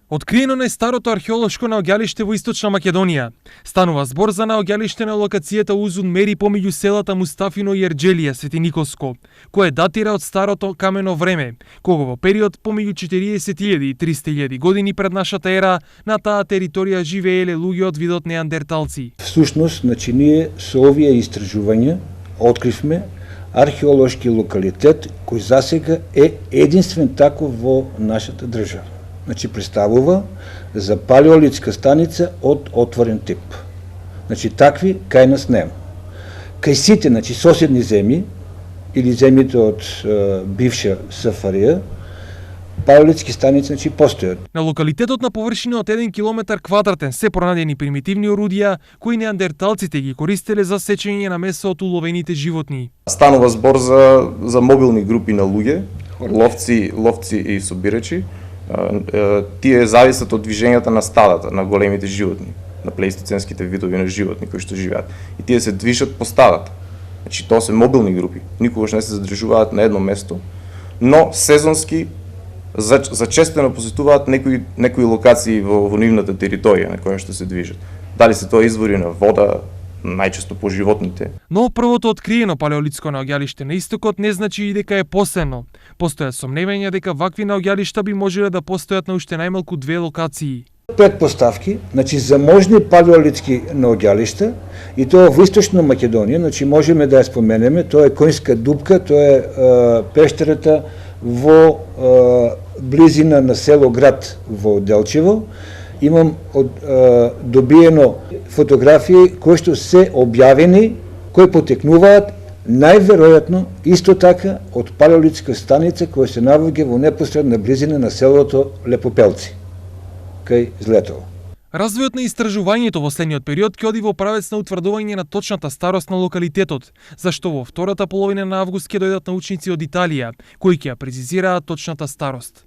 Откриено најстарото археолошко наоѓалиште во Источна Македонија. Станува збор за наоѓалиште на локацијата Узун Мери помеѓу селата Мустафино и Ерџелија, Свети Николско, кое датира од старото камено време, кога во период помеѓу 40.000 и 300.000 години пред нашата ера на таа територија живееле луѓе од видот неандерталци. Всушност, ние со овие истражувања откривме археолошки локалитет кој засега е единствен таков во нашата држава. Представува за палеолитска станица од отворен тип. Такви кај нас нема. Кај сите, соседни земји или земјите од бивша СФРЈ, палеолитски станици постојат. На локалитетот на површина од 1 километар квадратен се пронајдени примитивни орудија кои неандерталците ги користеле за сечење на месо од уловените животни. Станува збор за мобилни групи на луѓе, ловци и собирачи. Тие зависат од движењата на стадата, на големите животни, на плеистоценските видови на животни кои што живеат. И тие се движат по стадата. Тоа се мобилни групи, никогаш не се задржуваат на едно место, но сезонски зачестено посетуваат некои локации во нивната територија на која што се движат. Дали се тоа извори на вода, најчесто по животните. Но првото откриено палеолитско наоѓалиште на истокот не значи и дека е последно. Постојат сомневања дека вакви наоѓалишта би можеле да постојат на уште најмалку 2 локации. Предпоставки, за можни палеолитски наоѓалишта и тоа во Источна Македонија, можеме да ја споменеме, тоа е Коњска дупка, тоа е пештерата во близина на село Град во Делчево. Имам добиено фотографии кои што се објавени, кои потекнуваат најверојатно исто така од палеолитска станица која се наоѓа во непосредна близина на селото Лепопелци, кај Злетово. Развојот на истражувањето во следниот период ќе оди во правец на утврдување на точната старост на локалитетот, зашто во втората половина на август ќе дојдат научници од Италија, кои ќе ја презизираат точната старост.